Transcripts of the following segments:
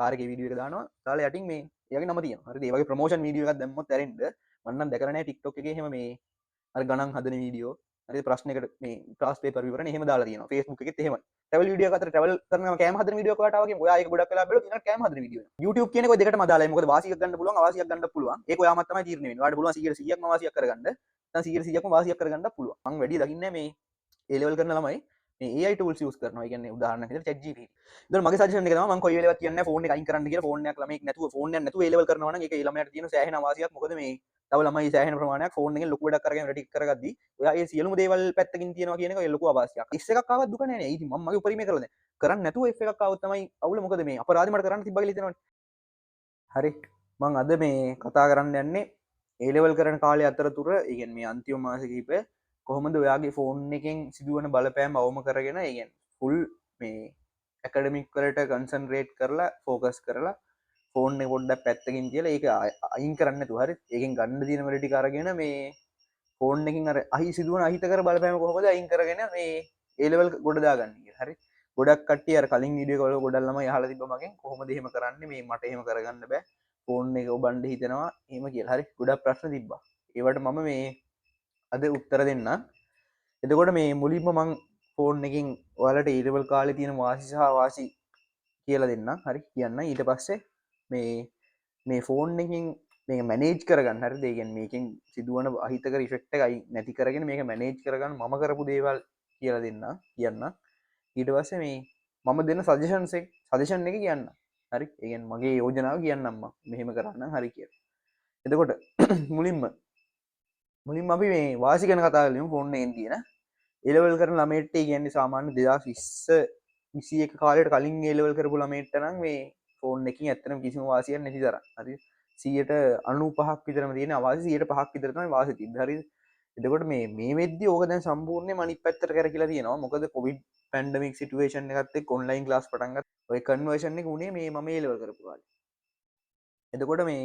Car එකේ video එක දානවා දාලා යටින් මේ එයාගේ නම තියෙනවා හරිද ඒ වගේ ප්‍රොමෝෂන් වීඩියෝ එකක් දැම්මොත් ඇරෙන්න මම නම් දැකලා නැහැ TikTok එකේ එහෙම මේ අර ගණන් හදන වීඩියෝ හරි ප්‍රශ්නයකට මේ ක්ලාස් පේපර් විවරණ එහෙම දාලා තියෙනවා Facebook එකෙත් එහෙමයි ට්‍රැවල් වීඩියෝ එක අතර ට්‍රැවල් කරනවා කෑම හදන වීඩියෝ එකකට ආවගේ ඔයා ඒක ගොඩක් වෙලා බලලා තියෙනවා කෑම හදන වීඩියෝ YouTube කියන එක ඔය දෙකටම අදාළයි මොකද වාසියක් ගන්න පුළුවන් අවාසියක් ගන්න පුළුවන් ඒක ඔයාමත් තමයි තීරණය වෙන්නේ ඔයාලට පුළුවන් 100%ක්ම වාසියක් කරගන්න නැත්නම් 100%ක්ම වාසියක් කරගන්න පුළුවන් මම වැඩි දකින්නේ මේ A level කරන ළමයි මේ AI tools use කරනවා. ඒ කියන්නේ උදාහරණයක් විදිහට ChatGPT. ඒතකොට මගේ සජෙෂන් එක තමයි මම කොයි වෙලාවත් කියන්නේ ෆෝන් එක අයින් කරන්න කියලා ෆෝන් එකක් ළමයෙක් නැතුව ෆෝන් එකක් නැතුව A level කරනවා නම් ඒක ඒ ළමයාට තියෙන සෑහෙන අවාසියක්. මොකද මේ තව ළමයි සෑහෙන ප්‍රමාණයක් ෆෝන් එකෙන් ලොකු වැඩක් කරගෙන වැඩ ටික කරගද්දි ඔයා ඒ සියලුම දේවල් පැත්තකින් තියනවා කියන එක ලොකු අවාසියක්. ඉස් එකක් ආවත් දුක නෑ නේ. ඉතින් මම මගේ උපරිමය කරලා දැන් කරන්නේ නැතුව F එකක් ආවොත් තමයි අවුල. මොකද මේ අපරාධි මට කරන්න තිබ්බා කියලා හිතනවනේ. හරි. මම අද මේ කතා කරන්න යන්නේ A level කරන කාලය අතරතුර ඒ කියන්නේ මේ අන්තිම මාස කිහිපය කොහොමද ඔයාගේ ෆෝන් එකෙන් සිදුවන බලපෑම් අවම කරගෙන ඒ කියන්නේ ෆුල් මේ ඇකඩමික් වලට කන්සන්ට්‍රේට් කරලා ෆෝකස් කරලා ෆෝන් එක පොඩ්ඩක් පැත්තකින් තියලා ඒක අයින් කරන්න නැතුව හරි ඒකෙන් ගන්න දින වල ටික අරගෙන මේ ෆෝන් එකකින් අර අහි සිදුවන අහිතකර බලපෑම කොහොමද අයින් කරගෙන මේ A level ගොඩ දාගන්නේ කියලා හරි ගොඩක් කට්ටිය අර කලින් වීඩියෝ වල ගොඩක් ළමයි අහලා තිබ්බ මගෙන් කොහොමද එහෙම කරන්නේ මේ මට එහෙම කරගන්න බෑ ෆෝන් එක ඔබන්ඩ හිතනවා එහෙම කියලා හරි ගොඩක් ප්‍රශ්න තිබ්බා ඒවට මම මේ අද උත්තර දෙන්න එතකොට මේ මුලින්ම මං ෆෝන් එකින් ඔයාලට A level කාලේ තියෙන වාසි සහ වාසි කියලා දෙන්න හරි කියන්න ඊට පස්සේ මේ ෆෝන් එකින් මේ මැනේජ් කරගන්න හරි ඒ කියන්නේ මේකෙන් සිදුවන අහිතකර ඉෆෙක්ට් එක නැති කරගෙන මේක මැනේජ් කරගන්න මම කරපු දේවල් කියලා දෙන්න කියන්න ඊට පස්සේ මේ මම දෙන්න සජෙෂන් එක කියන්න හරි ඒ කියන්නේ මගේ යෝජනාව කියන්නම් මම මෙහෙම කරන්න හරි කියලා එතකොට මුලින්ම අපි මේ වාසි ගැන කතා කරමු ෆෝන් එකෙන් තියෙන A level කරන ළමයිට කියන්නේ සාමාන්‍ය 2020 21 කාලයට කලින් A level කරපු ළමයිට නම් මේ ෆෝන් එකකින් ඇත්තටම කිසිම වාසියක් නැති තරම්. හරි 95ක් විතරම තියෙන අවාසි 5ක් විතර තමයි වාසිය තිබ්බේ. හරිද? එතකොට මේ වෙද්දි ඕක දැන් සම්පූර්ණයෙන්ම අනිත් පැත්තට කරකිලා තියෙනවා. මොකද කොවිඩ් පැන්ඩමික් සිටුේෂන් එකත් එක්ක ඔන්ලයින් ක්ලාස් පටන් ගත්තා. ඔය කන්වර්ෂන් එක උනේ මේ මම A level කරපු කාලේ. එතකොට මේ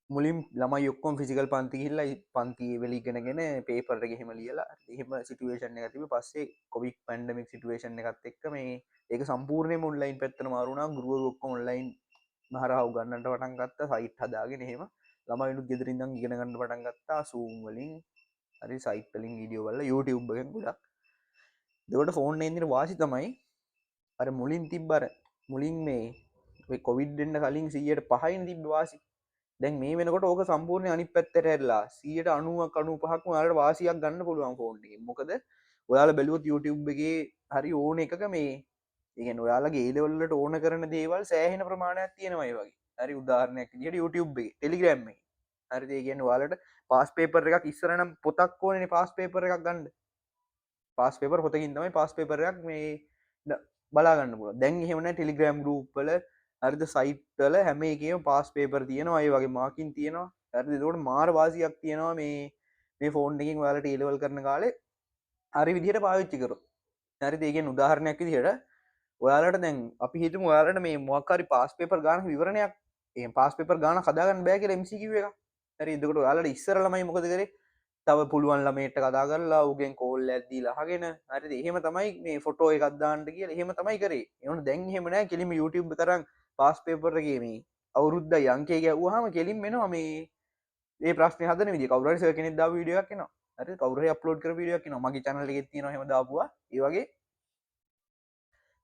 මුලින් ළමයි ඔක්කොම ෆිසිකල් පන්ති ගිහිල්ලා පන්තියේ වෙල ඉගෙනගෙන පේපර් එක එහෙම ලියලා එහෙම සිටුේෂන් එකක් තිබ්බේ. පස්සේ කොවිඩ් පැන්ඩමික් සිටුේෂන් එකත් එක්ක මේ ඒක සම්පූර්ණයෙන්ම ඔන්ලයින් පැත්තට මාරු වුණා. ගුරුවරු ඔක්කොම ඔන්ලයින් මහරහා උගන්නන්න පටන් ගත්තා. සයිට් හදාගෙන එහෙම ළමයිනුත් ගෙදර ඉඳන් ඉගෙන ගන්න පටන් ගත්තා. Zoom වලින් හරි සයිට් වලින් වීඩියෝ බලලා YouTube එකෙන් ගොඩක්. ඒකට ෆෝන් එකෙන් තියෙන වාසි තමයි අර මුලින් තිබ්බ අර මුලින් මේ ඔය කොවිඩ් එන්න කලින් 100%යින් තිබ්බ වාසි දැන් මේ වෙනකොට ඕක සම්පූර්ණයෙන් අනිත් පැත්තට හැරිලා 90ක් 95ක්ම ඔයාලට වාසියක් ගන්න පුළුවන් ෆෝන් එකෙන්. මොකද ඔයාලා බැලුවොත් YouTube එකේ හරි ඕන එකක මේ ඒ කියන්නේ ඔයාලගේ A level වලට ඕන කරන දේවල් සෑහෙන ප්‍රමාණයක් තියෙනවා ඒ වගේ. හරි උදාහරණයක් විදිහට YouTube එකේ, Telegram එකේ. හරිද? ඒ කියන්නේ ඔයාලට පාස් පේපර් එකක් ඉස්සර නම් පොතක් ඕනේනේ පාස් පේපර් එකක් ගන්න. පාස් පේපර් පොතකින් තමයි පාස් පේපර් එකක් මේ බලා ගන්න පුළුවන්. දැන් එහෙම නැහැ Telegram group වල හරිද සයිට් වල හැම එකේම පාස් පේපර් තියෙනවා ඒ වගේ මාකින් තියෙනවා හරිද ඒකට මාර වාසියක් තියෙනවා මේ ෆෝන් එකකින් ඔයාලට A level කරන කාලේ හරි විදිහට පාවිච්චි කරොත් හරිද ඒ කියන්නේ උදාහරණයක් විදිහට ඔයාලට දැන් අපි හිතමු ඔයාලට මේ මොකක් හරි පාස් පේපර් ගානක විවරණයක් එහෙනම් පාස් පේපර් ගානක් හදාගන්න බෑ කියලා MCQ එකක් හරි එතකොට ඔයාලට ඉස්සර ළමයි මොකද කරේ තව පුළුවන් ළමයට කතා කරලා උගෙන් කෝල් එකක් දීලා අහගෙන හරිද එහෙම තමයි මේ ෆොටෝ එකක් දාන්න කියලා එහෙම තමයි කරේ ඒ වුණා දැන් එහෙම නෑ කෙලින්ම YouTube එක තරම් පාස් පේපර් එකේ මේ අවුරුද්දයි අංකය ගැව්වහම කෙලින්ම එනවා මේ මේ ප්‍රශ්නේ හදන විදිය කවුරු හරි සර් කෙනෙක් දාපු වීඩියෝ එකක් එනවා හරිද කවුරු හරි අප්ලෝඩ් කරපු වීඩියෝ එකක් එනවා මගේ channel එකේ තියෙනවා එහෙම දාපුවා ඒ වගේ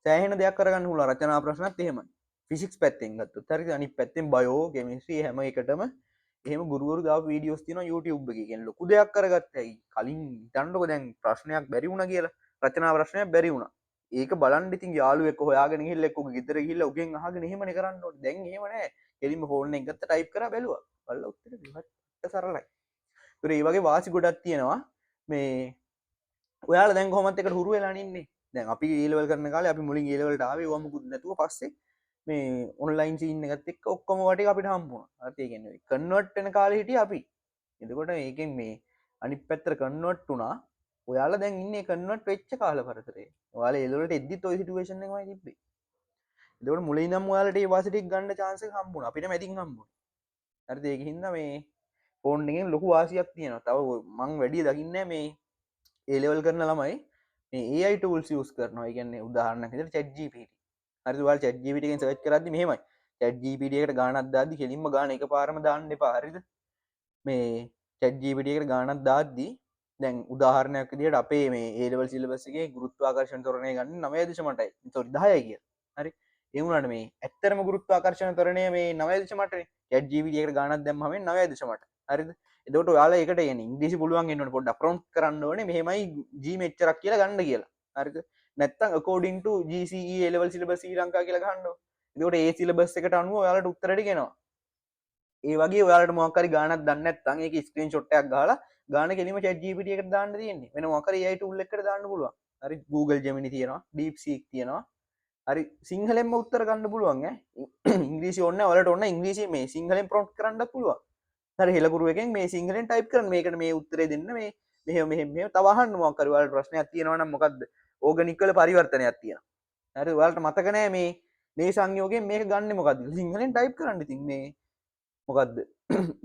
සෑහෙන දෙයක් කරගන්න පුළුවන් රචනා ප්‍රශ්නත් එහෙමයි ෆිසික්ස් පැත්තෙන් ගත්තොත් හරිද අනිත් පැත්තෙන් බයෝ කෙමිස්ට්‍රි හැම එකටම එහෙම ගුරුවරු දාපු වීඩියෝස් තියෙනවා YouTube එකේ කියන්නේ ලොකු දෙයක් කරගත්තයි කලින් හිතන්නකො දැන් ප්‍රශ්නයක් බැරි වුණා කියලා රචනා ප්‍රශ්නයක් බැරි වුණා ඒක බලන්න ඉතින් යාළුවෙක් හොයාගෙන ගිහිල්ලා එක්ක ගෙදර ගිහිල්ලා උගෙන් අහගෙන එහෙමනේ කරන්න ඕනේ. දැන් එහෙම නැහැ. කෙලින්ම ෆෝන් එක ගත්තා ටයිප් කරා බැලුවා. බලලා උත්තර දුන්නා. සරලයි. ඒතර මේ වගේ වාසි ගොඩක් තියෙනවා. මේ ඔයාලා දැන් කොහොමද එකට හුරු වෙලා ඉන්නේ? දැන් අපි A level කරන කාලේ අපි මුලින් A level ට ආවේ ඕවා මුකුත් නැතුව පස්සේ මේ ඔන්ලයින් සීන් එකත් එක්ක ඔක්කොම වටික අපිට හම්බුණා. හරිද? ඒ කියන්නේ කන්වර්ට් වෙන කාලේ හිටියේ අපි. එතකොට මේකෙන් මේ අනිත් පැත්තට කන්වර්ට් වුණා. ඔයාලා දැන් ඉන්නේ කන්වර්ට් වෙච්ච කාල පරතරේ. ඔයාලා ඒ ලෙවලට එද්දිත් ওই සිටුේෂන් එකමයි තිබ්බේ. එතකොට මුලින් නම් ඔයාලට ඒ වාසි ටික ගන්න chance එක හම්බුණා. අපිට මැදින් හම්බුණා. හරිද? ඒකින් හින්දා මේ ෆෝන් එකෙන් ලොකු වාසියක් තියෙනවා. තව මං වැඩි දකින්නේ මේ A level කරන ළමයි මේ AI tools use කරනවා. ඒ කියන්නේ උදාහරණයක් විදිහට ChatGPT. හරි ඔයාලා chat gpt එකෙන් search කරද්දි මෙහෙමයි chat gpt එකට ගානක් දාද්දි කෙලින්ම ගාන එකපාරම දාන්න එපා හරිද මේ chat gpt එකට ගානක් දාද්දි දැන් උදාහරණයක් විදිහට අපේ මේ A level syllabus එකේ ගුරුත්වාකර්ෂණ ත්වරණය ගන්න 9.8යි sorry 10යි කියලා හරි ඒ වුණාට මේ ඇත්තරම ගුරුත්වාකර්ෂණ ත්වරණය මේ 9.8නේ chat gpt එකට ගානක් දැම්මම 9.8 හරිද එතකොට ඔයාලා ඒකට يعني ඉංග්‍රීසි පුළුවන් වෙන්න ඕනේ පොඩ්ඩක් prompt කරන්න ඕනේ මෙහෙමයි g මෙච්චරක් කියලා ගන්න කියලා හරිද නැත්තම් according to GCE A level syllabus ශ්‍රී ලංකා කියලා ගහන්න ඕනේ එතකොට ඒ syllabus එකට අනුව ඔයාලට උත්තර ටික එනවා ඒ වගේ ඔයාලට මොකක් හරි ගානක් දන්නේ නැත්නම් ඒකේ ස්ක්‍රීන්ෂොට් එකක් ගහලා ගාන කෙලිම chat gpt එකට දාන්න තියෙන්නේ වෙන මොකක් හරි AI tool එකකට දාන්න පුළුවන් හරි Google Gemini තියෙනවා DeepSeek තියෙනවා හරි සිංහලෙන්ම උත්තර ගන්න පුළුවන් ඈ ඉංග්‍රීසි ඕනේ නැහැ ඔයාලට ඕන ඉංග්‍රීසි මේ සිංහලෙන් prompt කරන්නත් පුළුවන් හරි හෙලකුරු එකෙන් මේ සිංහලෙන් type කරන්න මේකට මේ උත්තරේ දෙන්න මේ මෙහෙම මෙහෙම මෙහෙම තව අහන්න මොකක් හරි ඔයාලට ප්‍රශ්නයක් තියෙනවා නම් මොකද්ද ඕගනික් වල පරිවර්තනයක් තියෙනවා හරි ඔයාලට මතක නැහැ මේ සංයෝගයෙන් මේක ගන්නෙ මොකද්ද සිංහලෙන් type කරන්න ඉතින් මේ මොකද්ද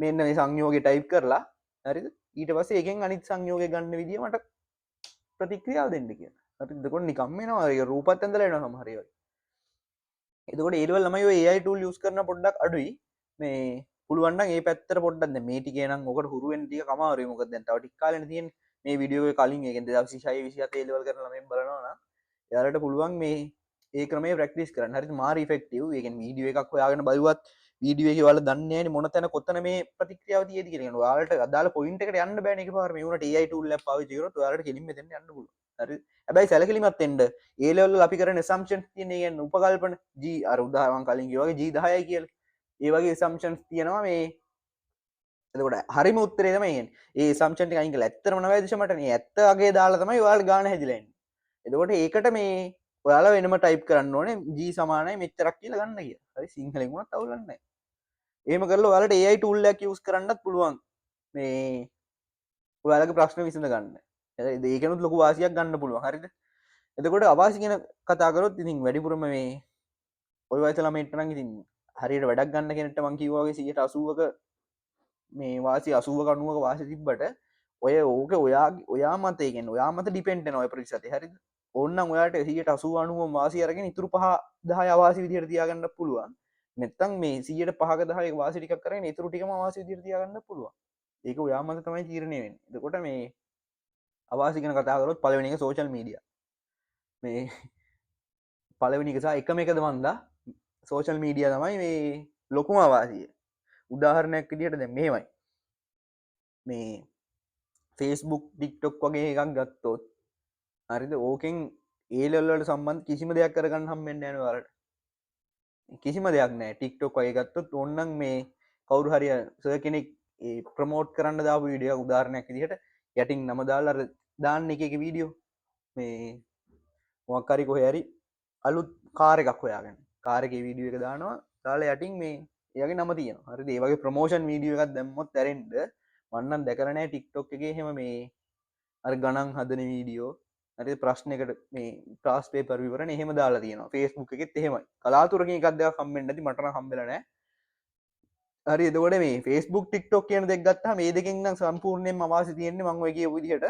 මෙන්න මේ සංයෝගය type කරලා හරිද ඊට පස්සේ එකෙන් අනිත් සංයෝගය ගන්න විදිය මට ප්‍රතික්‍රියාව දෙන්න කියලා. හරිද? එතකොට නිකම්ම එනවා. ඒක රූපත් ඇඳලා එනවා සමහර ඒවා. එතකොට ඒ level ළමයි ඔය AI tool use කරන පොඩ්ඩක් අඩුයි. මේ පුළුවන් නම් ඒ පැත්තට පොඩ්ඩක් දැන් මේ ටිකේ නම් ඔකට හුරු වෙන්න ටික අමාරුයි. මොකද දැන් තව ටික කාලෙනේ තියෙන්නේ. මේ වීඩියෝ එක කලින් ඒ කියන්නේ 2026 27 level කරන ළමයින් බලනවා නම් එයාලට පුළුවන් මේ ඒ ක්‍රමයේ ප්‍රැක්ටිස් කරන්න. හරිද? මාර ඉෆෙක්ටිව්. ඒ කියන්නේ වීඩියෝ එකක් හොයාගෙන බලුවත් වීඩියෝ එකේ ඔයාලා දන්නේ නැහැනේ මොන තැන කොතන මේ ප්‍රතික්‍රියාව තියෙද කියලා. يعني ඔයාලට අදාළ පොයින්ට් එකට යන්න බෑනේ එකපාර. මේ උනට AI tool එකක් පාවිච්චි කරොත් ඔයාලට කෙලින්ම එතෙන් යන්න පුළුවන්. හරි. හැබැයි සැලකිලිමත් වෙන්න. A level වල අපි කරන assumptions තියෙන ඒ කියන්නේ උපකල්පන G අර උදාහරණ කලින් කිව්වා වගේ G 10යි කියලා. ඒ වගේ assumptions තියෙනවා මේ එතකොට හරිම උත්තරේ තමයි එන්නේ. ඒ assumption ටික අයින් කරලා ඇත්තම 9.8 නේ. ඇත්ත අගේ දාලා තමයි ඔයාලා ගාන හැදිලා එන්නේ. එතකොට ඒකට මේ ඔයාලා වෙනම ටයිප් කරන්න ඕනේ G සමානයි මෙච්චරක් කියලා ගන්න කියලා. හරි සිංහලෙන් වුණත් අවුලක් නැහැ. එහෙම කරලා ඔයාලට AI tool එකක් use කරන්නත් පුළුවන්. මේ ඔයාලගේ ප්‍රශ්න විසඳ ගන්න. හරිද? ඒකනොත් ලොකු වාසියක් ගන්න පුළුවන්. හරිද? එතකොට අවාසි කියන කතා කරොත් ඉතින් වැඩිපුරම මේ ඔය වයස ළමයින්ට නම් ඉතින් හරියට වැඩක් ගන්න කෙනෙක්ට මං කිව්වා වගේ 180ක මේ වාසි 80ක 90ක වාසි තිබ්බට ඔය ඕක ඔයා මත ඒ කියන්නේ ඔයා මත ඩිපෙන්ඩ් වෙන ඔය ප්‍රතිශතය. හරිද? ඕන්නම් ඔයාට 180 90 වාසි අරගෙන ඉතුරු 5 10 අවාසි විදිහට තියාගන්න පුළුවන්. නැත්තම් මේ 105ක 10ක වාසි ටිකක් කරගෙන ඉතුරු ටිකම අවාසි විදිහට තියාගන්න පුළුවන්. ඒක ඔයා මත තමයි තීරණය වෙන්නේ. එතකොට මේ අවාසි ගැන කතා කරොත් පළවෙනි එක සෝෂල් මීඩියා. මේ පළවෙනි එක සහ එකම එකද මන්දා සෝෂල් මීඩියා තමයි මේ ලොකුම අවාසිය. උදාහරණයක් විදිහට දැන් මෙහෙමයි. මේ Facebook TikTok වගේ එකක් ගත්තොත් හරිද? ඕකෙන් ඒ ලෙවල් වලට සම්බන්ධ කිසිම දෙයක් කරගන්න හම්බෙන්නේ නැහැ නේ ඔයාලට. කිසිම දෙයක් නැහැ. TikTok වගේ ගත්තොත් ඕන්නම් මේ කවුරු හරි සර් කෙනෙක් ඒ ප්‍රමෝට් කරන්න දාපු වීඩියෝ එකක් උදාහරණයක් විදිහට යටින් නම දාලා අර දාන්න එක එක වීඩියෝ මේ මොකක් හරි කොහේ හරි අලුත් කාර් එකක් හොයාගෙන කාර් එකේ වීඩියෝ එක දානවා දාලා යටින් මේ එයාගේ නම තියෙනවා හරිද ඒ වගේ ප්‍රොමෝෂන් වීඩියෝ එකක් දැම්මොත් ඇරෙන්න මම නම් දැකලා නැහැ TikTok එකේ එහෙම මේ අර ගණන් හදන වීඩියෝ හරි ප්‍රශ්නයකට මේ ටාස් පේපර් විවරණ එහෙම දාලා තියෙනවා Facebook එකෙත් එහෙමයි කලාතුරකින් එකක් දෙකක් හම්බෙන්නේ නැති මට නම් හම්බෙලා නැහැ හරි එතකොට මේ Facebook TikTok කියන දෙක ගත්තාම මේ දෙකෙන් නම් සම්පූර්ණයෙන්ම අවාසි තියෙන්නේ මම ඔය කියපු විදිහට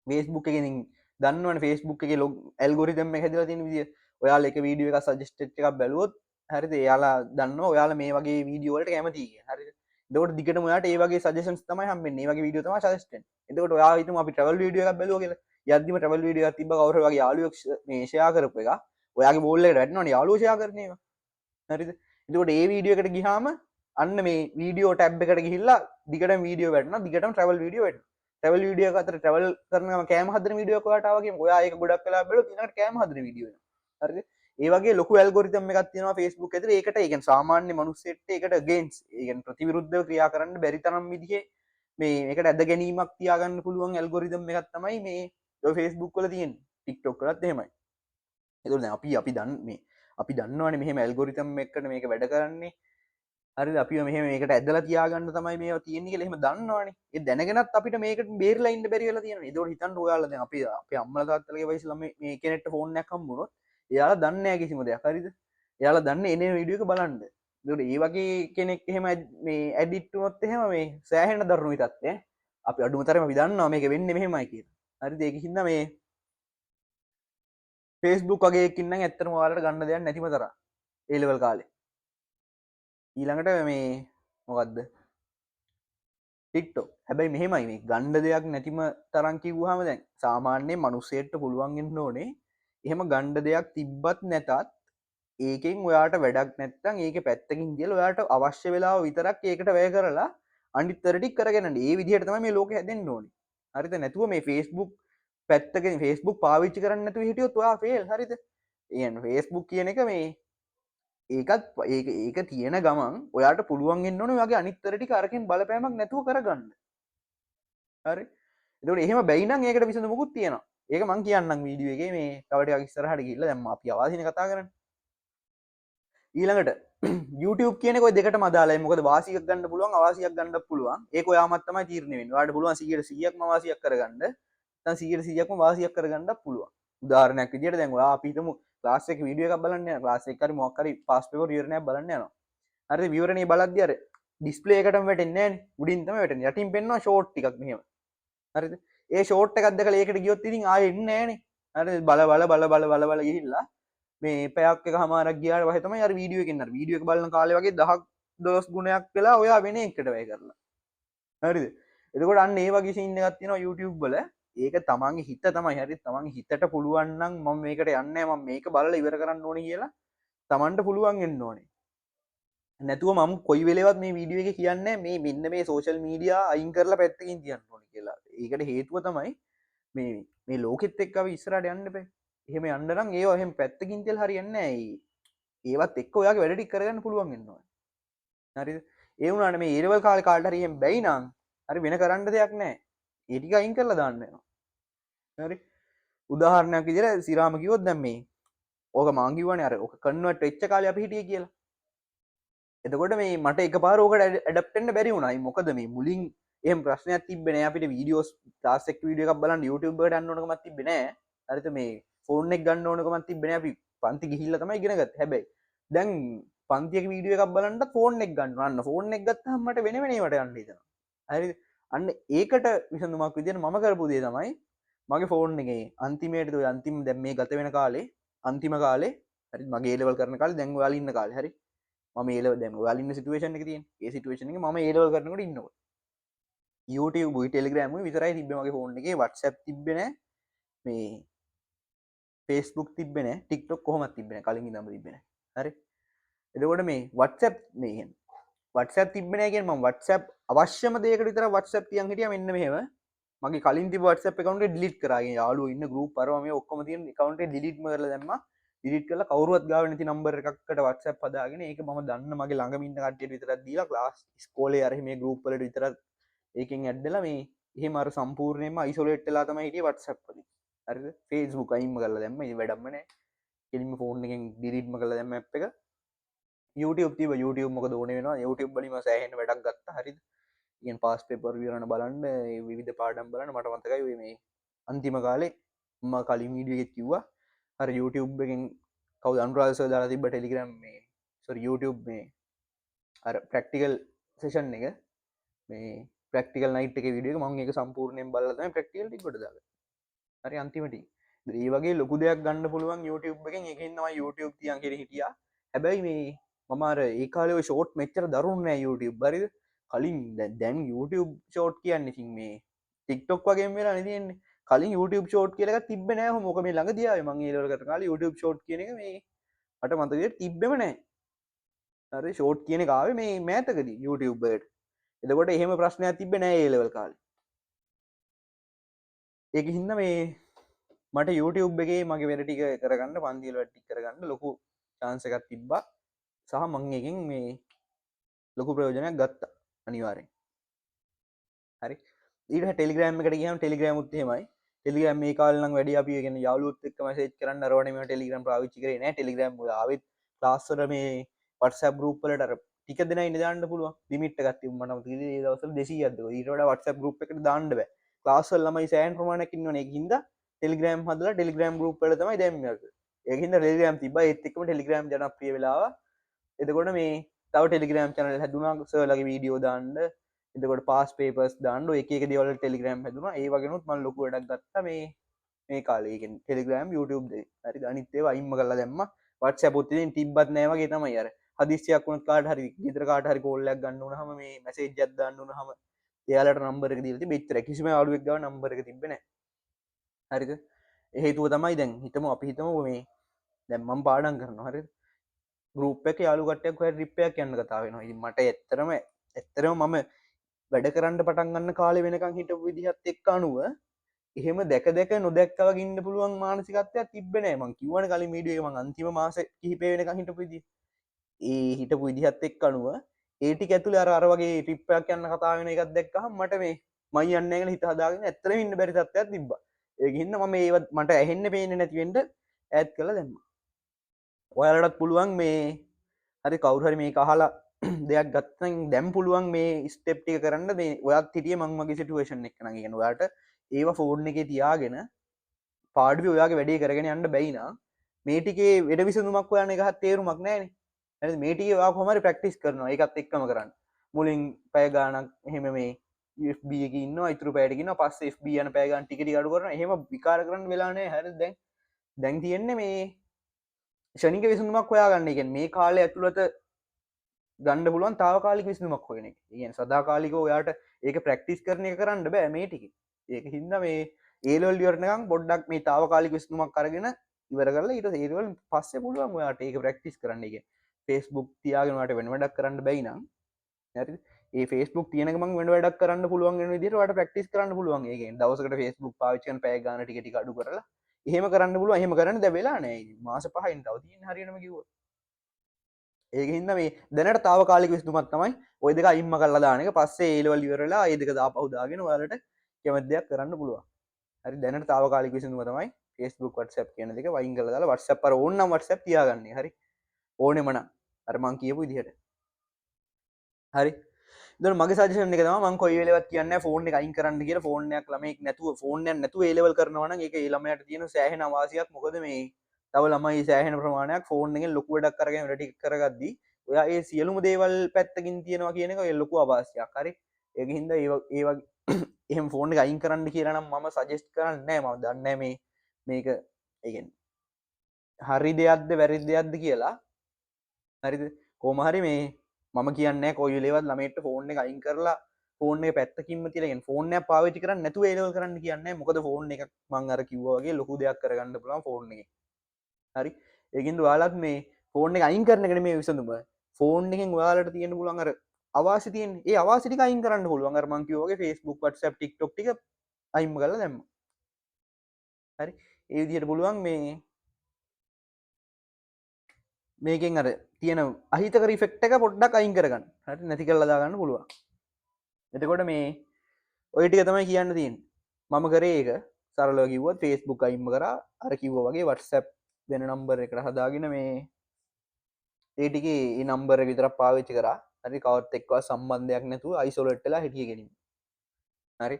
Facebook එකෙන් දන්නවනේ Facebook එකේ ඇල්ගොරිතම් එක හැදලා තියෙන විදිය ඔයාලා එක වීඩියෝ එකක් සජෙස්ටඩ් එකක් බැලුවොත් හරිද එයාලා දන්නවා ඔයාලා මේ වගේ වීඩියෝ වලට කැමතියි කියලා හරිද එතකොට දිගටම ඔයාලට ඒ වගේ සජෙෂන්ස් තමයි හම්බෙන්නේ මේ වගේ වීඩියෝ තමයි සජෙස්ට් වෙන්නේ එතකොට ඔයා හිතමු අපි ට්‍රැවල් වීඩියෝ එකක් බැලුවා කියලා යද්දිම ට්‍රැවල් වීඩියෝ එකක් තිබ්බ කවුරු වගේ යාළුවෙක් මේ ෂෙයා කරපු එක ඔයාගේ බෝල් එකට වැටෙනවනේ යාළුවෝ ෂෙයා කරන ඒවා හරිද එතකොට ඒ වීඩියෝ එකට ගියාම අන්න මේ වීඩියෝ ටැබ් එකට ගිහිල්ලා දිගටම වීඩියෝ වැටෙනවා දිගටම ට්‍රැවල් වීඩියෝ වැටෙනවා ට්‍රැවල් වීඩියෝ එක අතර ට්‍රැවල් කරනම කෑම හදන වීඩියෝ එකක් ඔයාට ආවා කියමු ඔයා ඒක ගොඩක් වෙලා බලුවොත් ඊළඟට කෑම හදන වීඩියෝ එනවා හරිද ඒ වගේ ලොකු ඇල්ගොරිතම් එකක් තියෙනවා Facebook ඇතුලේ ඒකට ඒ කියන්නේ සාමාන්‍ය මිනිස්සෙක්ට ඒකට against ඒ කියන්නේ ප්‍රතිවිරුද්ධව ක්‍රියා කරන්න බැරි තරම් විදිහේ මේ මේකට ඇද ගැනීමක් තියාගන්න පුළුවන් ඇල්ගොරිතම් එකක් තමයි මේ ඔය Facebook වල තියෙන්නේ TikTok වලත් එහෙමයි ඒතකොට දැන් අපි දන්නේ අපි දන්නවනේ මෙහෙම ඇල්ගොරිතම් එකකට මේක වැඩ කරන්නේ හරි අපි මෙහම මේකට ඇදලා තියාගන්න තමයි මේ තියෙන්නේ කියලා එහෙම දන්නවනේ ඒ දැනගෙනත් අපිට මේකට බේරලා ඉන්න බැරි වෙලා තියෙනවා ඒකෝට හිතන්න ඔයාලා දැන් අපි අපේ අම්මලා තාත්තලාගේ වයස ළමයි මේ කෙනෙක්ට ෆෝන් එකක් හම්බුනොත් එයාලා දන්නේ නැහැ කිසිම දෙයක් හරිද එයාලා දන්නේ එනේ වීඩියෝ එක බලන්න ඒකෝට ඒ වගේ කෙනෙක් එහෙම මේ ඇඩික්ට් වුණොත් එහෙම මේ සෑහෙන දරුණුයි තත්ත්වය අපි අඩුම තරම අපි දන්නවා මේක වෙන්නේ මෙහෙමයි කියලා හරිද ඒක හින්දා මේ ෆේස්බුක් වගේ එකකින් නම් ඇත්තටම ඔයාලට ගන්න දෙයක් නැතිම තරම් ඒ ලෙවල් කාලේ. ඊළඟට මේ මොකද්ද ටික්ටොක්. හැබැයි මෙහෙමයි මේ ගන්න දෙයක් නැතිම තරම් කිව්වහම දැන් සාමාන්‍යයෙන් මිනිස්සෙට පුළුවන් වෙන්න ඕනේ එහෙම ගන්න දෙයක් තිබ්බත් නැතත් ඒකෙන් ඔයාට වැඩක් නැත්තම් ඒක පැත්තකින් තියලා ඔයාට අවශ්‍ය වෙලාව විතරක් ඒකට වැය කරලා අනිත් ටික කරගෙන යන්න. ඒ විදිහට තමයි මේ ලෝකෙ හැදෙන්න ඕනේ. හරිද? නැතුව මේ Facebook පැත්තකින් Facebook පාවිච්චි කරන්නේ නැතුව හිටියොත් ඔයා ෆේල්. හරිද? ඒ කියන්නේ Facebook කියන එක මේ ඒකත් ඒක තියෙන ගමන් ඔයාට පුළුවන් වෙන්න ඕනේ ඔයාගේ අනිත් ටික අරකින් බලපෑමක් නැතුව කරගන්න. හරි? එතකොට එහෙම බැයි නම් ඒකට විසඳුමකුත් තියෙනවා. ඒක මං කියන්නම් වීඩියෝ එකේ මේ තව ටිකක් ඉස්සරහට ගිහිල්ලා දැන් අපි අවාසිනේ කතා කරන්නේ. ඊළඟට YouTube කියන කොයි දෙකටම අදාළයි. මොකද වාසියක් ගන්න පුළුවන් අවාසියක් ගන්නත් පුළුවන්. ඒක ඔයාමත් තමයි තීරණය වෙන්නේ. ඔයාලට පුළුවන් 100%ක්ම වාසියක් කරගන්න. නැත්නම් 100%ක්ම වාසියක් කරගන්නත් පුළුවන්. උදාහරණයක් විදිහට දැන් ඔයා අපි හිතමු ක්ලාස් එකේ වීඩියෝ එකක් බලන්න යනවා. ක්ලාස් එකක් හරි මොකක් හරි පාස් පේපර් විවරණයක් බලන්න යනවා. හරිද? විවරණේ බලද්දී අර ඩිස්ප්ලේ එකටම වැටෙන්නේ නැහැ නේ. උඩින් තමයි වැටෙන්නේ. යටින් පෙන්නවා ෂෝට් ටිකක් මෙහෙම. හරිද? ඒ ෂෝට් එකක් දැකලා ඒකට ගියොත් ඉතින් ආයෙ එන්නේ නැහැ නේ. හරිද? බල ගිහිල්ලා මේ පැයක් එක හමාරක් ගියාට පස්සේ තමයි අර වීඩියෝ එකෙන් අර වීඩියෝ එක බලන කාලේ වගේ 10ක් 12 ගුණයක් වෙලා ඔයා වෙන එකකට වැය කරලා. හරිද? එතකොට අන්න ඒ වගේ සීන් එකක් තියෙනවා YouTube වල. ඒක තමන්ගේ හිත තමයි. හරිද? තමන්ගේ හිතට පුළුවන් නම් මම මේකට යන්නේ නැහැ මම මේක බලලා ඉවර කරන්න ඕනේ කියලා තමන්ට පුළුවන් වෙන්න ඕනේ. නැතුව මම කොයි වෙලේවත් මේ වීඩියෝ එකේ කියන්නේ මේ මෙන්න මේ සෝෂල් මීඩියා අයින් කරලා පැත්තකින් තියන්න ඕනේ කියලා. ඒකට හේතුව තමයි මේ ලෝකෙත් එක්ක අපි ඉස්සරහට යන්න බෑ. එහෙම යන්න නම් ඒවා එහෙම පැත්තකින් තියලා හරියන්නේ නැහැ. ඒවත් එක්ක ඔයාගේ වැඩ ටික කරගන්න පුළුවන් වෙන්න ඕනේ. හරිද? ඒ වුණාට මේ ඊරවල් කාලේ කාලට හරි එහෙම බැයි නම් හරි වෙන කරන්න දෙයක් නැහැ. ඒ ටික අයින් කරලා දාන්න වෙනවා. හරි? උදාහරණයක් විදිහට සිරාම කිව්වොත් දැන් මේ ඕක මාන් කිව්වනේ අර ඕක කන්වර්ට් වෙච්ච කාලේ අපි හිටියේ කියලා. එතකොට මේ මට එකපාර ඕකට ඇඩප්ට් වෙන්න බැරි වුණා. මොකද මේ මුලින් එහෙම ප්‍රශ්නයක් තිබ්බේ නෑ අපිට වීඩියෝස් ක්ලාස් එක වීඩියෝ එකක් බලන්න YouTube එකට යන්න ඕනකමක් තිබ්බේ නෑ. හරිද මේ ෆෝන් එක ගන්න ඕනකමක් තිබ්බේ නෑ. අපි පන්ති ගිහිල්ලා තමයි ඉගෙන ගත්තේ. හැබැයි දැන් පන්තියක වීඩියෝ එකක් බලන්න ෆෝන් එක ගන්න ඕන. ෆෝන් එක ගත්තාම මට වෙන වෙනේකට යන්න හිතෙනවා. හරිද? අන්න ඒකට විසඳුමක් විදියට මම කරපු දේ තමයි මගේ ෆෝන් එකේ අන්තිමේට ඔය අන්තිම දැන් මේ ගත වෙන කාලේ අන්තිම කාලේ හරි මගේ A level කරන කාලේ දැන් ඔයාලා ඉන්න කාලේ හරි මම ඒ level දැන් ඔයාලා ඉන්න සිටුේෂන් එක තියෙන ඒ සිටුේෂන් එකේ මම A level කරනකොට ඉන්නවා YouTube උයි Telegram උයි විතරයි තිබ්බේ මගේ ෆෝන් එකේ WhatsApp තිබ්බේ නැහැ මේ Facebook තිබ්බේ නැහැ TikTok කොහොමද තිබ්බේ නැහැ කලින් ඉඳන්ම තිබ්බේ නැහැ හරි එතකොට මේ WhatsApp මේ කියන්නේ WhatsApp තිබ්බේ නැහැ කියන්නේ මම WhatsApp අවශ්‍යම දෙයකට විතර WhatsApp තියන් හිටියා මෙන්න මෙහෙම මගේ කලින් තිබ්බ WhatsApp account එක delete කරා. ගේ යාළුවෝ ඉන්න group අරවා මේ ඔක්කොම තියෙන account එක delete කරලා දැම්මා. delete කරලා කවුරුවත් ගාව නැති number එකකට WhatsApp හදාගෙන ඒක මම දන්න මගේ ළඟම ඉන්න කට්ටියට විතරක් දීලා class ඉස්කෝලේ අර මේ group වලට විතරක් ඒකෙන් ඇඩ් වෙලා මේ එහෙම අර සම්පූර්ණයෙන්ම isolate වෙලා තමයි හිටියේ WhatsApp වලින්. හරිද? Facebook අයින්ම කරලා දැම්මා. ඉතින් වැඩක්ම නැහැ. කෙලින්ම phone එකෙන් delete කරලා දැම්ම app එක. YouTube තිබ්බ YouTube මොකද ඕනේ වෙනවා. YouTube වලින්ම සෑහෙන වැඩක් ගත්තා. හරිද? ඉගෙන් පාස් පේපර් විවරණ බලන්න විවිධ පාඩම් බලන්න මට මතකයි ඔය මේ අන්තිම කාලේ මම කලින් වීඩියෝ එකක් කිව්වා අර YouTube එකෙන් කවුද අනුරාධ සර් දාලා තිබ්බ Telegram මේ sorry YouTube මේ අර ප්‍රැක්ටිකල් සෙෂන් එක මේ ප්‍රැක්ටිකල් නයිට් එකේ වීඩියෝ එක මම ඒක සම්පූර්ණයෙන් බලලා තමයි ප්‍රැක්ටිකල් ටිකට දාගත්තේ. හරි අන්තිමට ඒ වගේ ලොකු දෙයක් ගන්න පුළුවන් YouTube එකෙන් ඒකෙන් තමයි YouTube තියන් කියලා හිටියා. හැබැයි මේ මම අර ඒ කාලේ ඔය ෂෝට් මෙච්චර දරුණු නෑ YouTube හරිද? කලින් දැන් YouTube ෂෝට් කියන්නේ ඉතින් මේ TikTok වගේම වෙලා නේ තියෙන්නේ. කලින් YouTube ෂෝට් කියලා එකක් තිබ්බේ නෑ. මොක මේ ළඟදී ආවේ මම ඒ ලෙවල් කරන කාලේ YouTube ෂෝට් කියන එක මේ මට මතක විදිහට තිබ්බෙම නෑ. හරි ෂෝට් කියන එක ආවේ මේ මෑතකදී YouTube එකට. එතකොට එහෙම ප්‍රශ්නයක් තිබ්බේ නෑ ඒ ලෙවල් කාලේ. ඒක හින්දා මේ මට YouTube එකේ මගේ වැඩ ටික කරගන්න පන්ති වල වැඩ ටික කරගන්න ලොකු chance එකක් තිබ්බා. සහ මම එකෙන් මේ ලොකු ප්‍රයෝජනයක් ගත්තා අනිවාර්යෙන්. හරි ඊට ටෙලිග්‍රෑම් එකට ගියාම ටෙලිග්‍රෑම් උත් එහෙමයි. ටෙලිග්‍රෑම් මේ කාලේ නම් වැඩි අපි කියන්නේ යාළුවොත් එක්ක මැසේජ් කරන්න අරවනේ මේ ටෙලිග්‍රෑම් පාවිච්චි කරේ නෑ. ටෙලිග්‍රෑම් ආවෙත් ක්ලාස් වල මේ WhatsApp group වලට අර ටික දෙනා ඉන්න දාන්න පුළුවන්. ලිමිට් එකක් තිබුණා මට මතකයි ඒ දවස්වල 200ක්ද ඊට වඩා WhatsApp group එකට දාන්න බෑ. ක්ලාස් වල ළමයි සෑහෙන ප්‍රමාණයක් ඉන්නවනේ. ඒක හින්දා ටෙලිග්‍රෑම් හදලා ටෙලිග්‍රෑම් group වල තමයි දැම්මේ අපි. ඒක හින්දා ටෙලිග්‍රෑම් තිබ්බා. ඒත් එක්කම ටෙලිග්‍රෑම් ජනප්‍රිය වෙලා ආවා. එතකොට මේ තව ටෙලිග්‍රෑම් channel හැදුනා සර්ලගේ වීඩියෝ දාන්න. එතකොට පාස් පේපර්ස් දාන්න ඔය එක එක දේවල් ටෙලිග්‍රෑම් හැදුනා. ඒ වගේනොත් මම ලොකු වැඩක් ගත්තා මේ මේ කාලේකෙන් ටෙලිග්‍රෑම් YouTube දෙක හරි අනිත් ඒවා අයින්ම කරලා දැම්මා WhatsApp උත් ඉතින් තිබ්බත් නෑ වගේ තමයි අර හදිස්සියක් වුණත් කාට හරි ගෙදර කාට හරි කෝල් එකක් ගන්න වුණාම මේ මැසේජ් එකක් දාන්න වුණාම එයාලට නම්බර් එක දීලා තිබෙච්චර කිසිම යාළුවෙක් ගාව නම්බර් එක තිබ්බේ නෑ හරිද ඒ හේතුව තමයි දැන් හිතමු අපි හිතමු මේ දැන් මම පාඩම් කරනවා හරිද ගෲප් එකේ යාළු කට්ටියක් හොය ට්‍රිප් එකක් යන්න කතා වෙනවා ඉතින් මට ඇත්තරම මම වැඩ කරන්න පටන් ගන්න කාලේ වෙනකන් හිටපු විදිහත් එක්ක අනුව එහෙම දැක දැක නොදැක්ක වගේ ඉන්න පුළුවන් මානසිකත්වයක් තිබ්බේ නෑ මං කිව්වනේ කලින් වීඩියෝ එකේ මං අන්තිම මාස කිහිපේ වෙනකන් හිටපු විදිහ ඒ හිටපු විදිහත් එක්ක අනුව ඒ ටික ඇතුලේ අර වගේ ට්‍රිප් එකක් යන්න කතා වෙන එකක් දැක්කහම මට මේ මං යන්නේ නැහැ කියලා හිත හදාගෙන ඇත්තටම ඉන්න බැරි තත්ත්වයක් තිබ්බා ඒකින් හින්දා මම ඒව මට ඇහෙන්න පේන්නේ නැති වෙන්න ඈඩ් කරලා දැම්මා ඔයාලටත් පුළුවන් මේ හරි කවුරු හරි මේක අහලා දෙයක් ගත්තන් දැම් පුළුවන් මේ ස්ටෙප් ටික කරන්න මේ ඔයත් හිටිය මං වගේ සිටුවේෂන් එක නම් කියන ඔයාට ඒවා ෆෝන් එකේ තියාගෙන පාඩුවේ ඔයාගේ වැඩේ කරගෙන යන්න බැයි නම් මේ ටිකේ වැඩ විසඳුමක් හොයන්න එකක් තේරුමක් නැහැනේ හරිද මේ ටිකේ ඔයා කොහොම හරි ප්‍රැක්ටිස් කරනවා ඒකත් එක්කම කරන්න මුලින් පැය ගාණක් එහෙම මේ FB එකේ ඉන්නවා ඊටු පැයකට ඉන්නවා පස්සේ FB යන පැය ගාණ ටික ටික අඩු කරනවා එහෙම විකාර කරන්න වෙලා නැහැ හරිද දැන් තියෙන්නේ මේ ෂණික විසඳුමක් හොයාගන්න. ඒ කියන්නේ මේ කාලය ඇතුළත ගන්න පුළුවන් తాවකාලික විසඳුමක් හොයන එක. ඒ කියන්නේ සදාකාලිකව ඔයාට ඒක ප්‍රැක්ටිස් කරන එක කරන්න බෑ මේ ටික. ඒක හින්දා මේ A level ඉවරනකම් පොඩ්ඩක් මේ తాවකාලික විසඳුමක් අරගෙන ඉවර කරලා ඊට A level පස්සේ පුළුවන් ඔයාට ඒක ප්‍රැක්ටිස් කරන්න. ඒ කියන්නේ Facebook තියාගෙන ඔයාට වෙන වැඩක් කරන්න බැයි නම් හරිද? ඒ Facebook තියෙන ගමන් වෙන වැඩක් කරන්න පුළුවන් වෙන විදිහට ඔයාට ප්‍රැක්ටිස් කරන්න පුළුවන්. ඒ කියන්නේ දවසකට Facebook පාවිච්චි කරන පැය ගාන ටික ටික අඩු කරලා එහෙම කරන්න පුළුවන්. එහෙම කරන්න දැන් වෙලා නෑ. මාස 5න් තව තියෙන හරියටම කිව්වොත්. ඒක හින්දා මේ දැනට తాවකාලික විසඳුමක් තමයි ওই දෙක අයින්ම කරලා දාන එක. පස්සේ ඒ ලෙවල් ඉවර වෙලා ඒ දෙක දාපහු දාගෙන ඔයාලට කැමති දෙයක් කරන්න පුළුවන්. හරි දැනට తాවකාලික විසඳුම තමයි Facebook WhatsApp කියන දෙක වයින් කරලා දාලා WhatsApp අර ඕන නම් WhatsApp තියාගන්නේ. හරි. ඕනෙම නම් අර මං කියපු විදිහට. හරි. දැන් මගේ සජෙෂන් එක තමයි මං කොයි වෙලෙවත් කියන්නේ ෆෝන් එක අයින් කරන්න කියලා ෆෝන් එකක් ළමෙක් නැතුව ෆෝන් එකක් නැතුව ඒ ලෙවල් කරනවා නම් ඒක ඒ ළමයාට තියෙන සෑහෙන අවාසියක්. මොකද මේ තව ළමයි සෑහෙන ප්‍රමාණයක් ෆෝන් එකෙන් ලොකු වැඩක් අරගෙන වැඩ ටික කරගද්දී ඔයා ඒ සියලුම දේවල් පැත්තකින් තියෙනවා කියන එක ඔය ලොකු අවාසියක්. හරි. ඒක හින්දා ඒ වගේ එහෙම ෆෝන් එක අයින් කරන්න කියලා නම් මම සජෙස්ට් කරන්නේ නැහැ. මම දන්නේ නැහැ මේක ඒ කියන්නේ හරි දෙයක්ද වැරදි දෙයක්ද කියලා. හරිද? කොහොම හරි මේ මම කියන්නේ කොයි වෙලේවත් ළමයිට ෆෝන් එක අයින් කරලා ෆෝන් එක පැත්තකින්ම තියලා කියන්නේ ෆෝන් එක පාවිච්චි කරන්නේ නැතුව ඒ ලෙවල් කරන්න කියන්නේ නැහැ. මොකද ෆෝන් එක මම අර කිව්වා වගේ ලොකු දෙයක් කරගන්න පුළුවන් ෆෝන් එකෙන්. හරි. ඒකින්ද ඔයාලත් මේ ෆෝන් එක අයින් කරන එක නෙමෙයි විසඳුම. ෆෝන් එකෙන් ඔයාලට තියෙන්න පුළුවන් අර අවාසි තියෙන ඒ අවාසි ටික අයින් කරන්න පුළුවන්. අර මං කිව්වා වගේ Facebook WhatsApp TikTok ටික අයින්ම කරලා දැම්මා. හරි. ඒ විදිහට පුළුවන් මේකෙන් අර තියෙන අහිතකර ඉෆෙක්ට් එක පොඩ්ඩක් අයින් කරගන්න. හරි නැති කරලා දාගන්න පුළුවන්. එතකොට මේ ඔය ටික තමයි කියන්න තියෙන්නේ. මම කරේ ඒක සරලව කිව්වොත් Facebook අයින්ම කරා අර කිව්වා වගේ WhatsApp වෙන නම්බර් එකට හදාගෙන මේ ඒ ටිකේ ඒ නම්බර එක විතරක් පාවිච්චි කරා. හරි කවුරුත් එක්කවත් සම්බන්ධයක් නැතුව අයිසොලේට් වෙලා හිටිය කෙනෙක්. හරි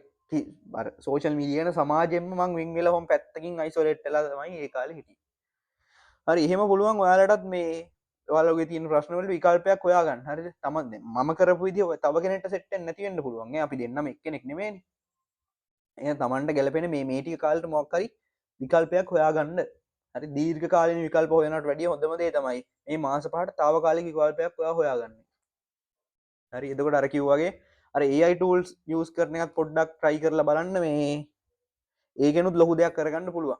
අර සෝෂල් මීඩියා යන සමාජයෙන්ම මං වෙන් වෙලා හොම් පැත්තකින් අයිසොලේට් වෙලා තමයි ඒ කාලේ හිටියේ. හරි එහෙම පුළුවන් ඔයාලටත් මේ ඔයාලගේ තියෙන ප්‍රශ්න වලට විකල්පයක් හොයාගන්න. හරිද? මම කරපු විදිය ඔය තව කෙනෙක්ට සෙට් වෙන්නේ නැති වෙන්න පුළුවන්. නේ අපි දෙන්නම එක්කෙනෙක් නෙමෙයිනේ. එහෙනම් Tamanට ගැලපෙන මේ ටික කාලෙට මොකක් හරි විකල්පයක් හොයාගන්න. හරි දීර්ඝ කාලීන විකල්ප හොයනට වැඩිය හොඳම දේ තමයි මේ මාස පහට తాවකාලික විකල්පයක් ඔයා හොයාගන්න. හරි එතකොට අර කිව්වාගේ අර AI tools use කරන එකත් පොඩ්ඩක් try කරලා බලන්න මේ ඒකෙනුත් ලොකු දෙයක් කරගන්න පුළුවන්.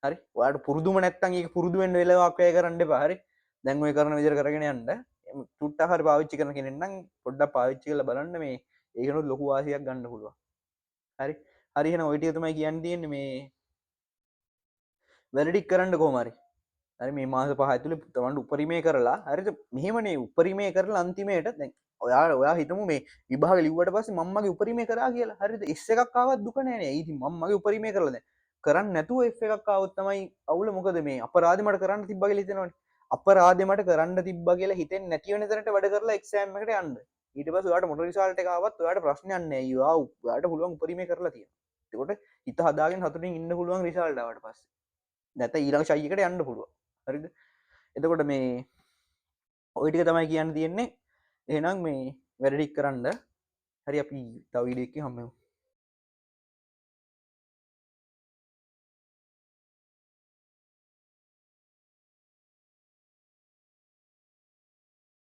හරි ඔයාට පුරුදුම නැත්තම් ඒක පුරුදු වෙන්න වෙලාවක් වැය කරන්න එපා. හරි දැන් ඔය කරන විදිහට කරගෙන යන්න. චුට්ටක් හරි පාවිච්චි කරන කෙනෙක් නම් පොඩ්ඩක් පාවිච්චි කරලා බලන්න මේ ඒකනොත් ලොකු වාසියක් ගන්න පුළුවන්. හරි හරි එහෙනම් ඔය ටික තමයි කියන්න තියෙන්නේ මේ වැඩ ටික කරන්න කොහොම හරි. හරි මේ මාස පහ ඇතුලේ තමන්ට උපරිමය කරලා හරිද මෙහෙමනේ උපරිමය කරලා අන්තිමේට දැන් ඔයා හිතමු මේ විභාග ලිව්වට පස්සේ මම මගේ උපරිමය කරා කියලා. හරිද? S එකක් ආවත් දුක නෑ නේ. ඉතින් මම මගේ උපරිමය කරලා දැන් කරන්න නැතුව F එකක් ආවොත් තමයි අවුල. මොකද මේ අපරාධෙ මට කරන්න තිබ්බා කියලා හිතෙනවනේ. අපරාධෙ මට කරන්න තිබ්බා කියලා හිතෙන්නේ නැති වෙන තැනට වැඩ කරලා එක්සෑම් එකට යන්න. ඊට පස්සේ ඔයාට මොන රිසල්ට් එක ආවත් ඔයාට ප්‍රශ්නයක් නෑ. ඔයාට පුළුවන් උපරිමය කරලා තියෙනවා. එතකොට හිත හදාගෙන සතුටින් ඉන්න පුළුවන් රිසල්ට් ආවට පස්සේ. නැත්නම් ඊළඟ ෂයි එකට යන්න පුළුවන්. හරිද? එතකොට මේ ඔය ටික තමයි කියන්න තියෙන්නේ. එහෙනම් මේ වැඩ ටික කරන්න. හරි අපි තව වීඩියෝ එකකින් හම්බෙමු.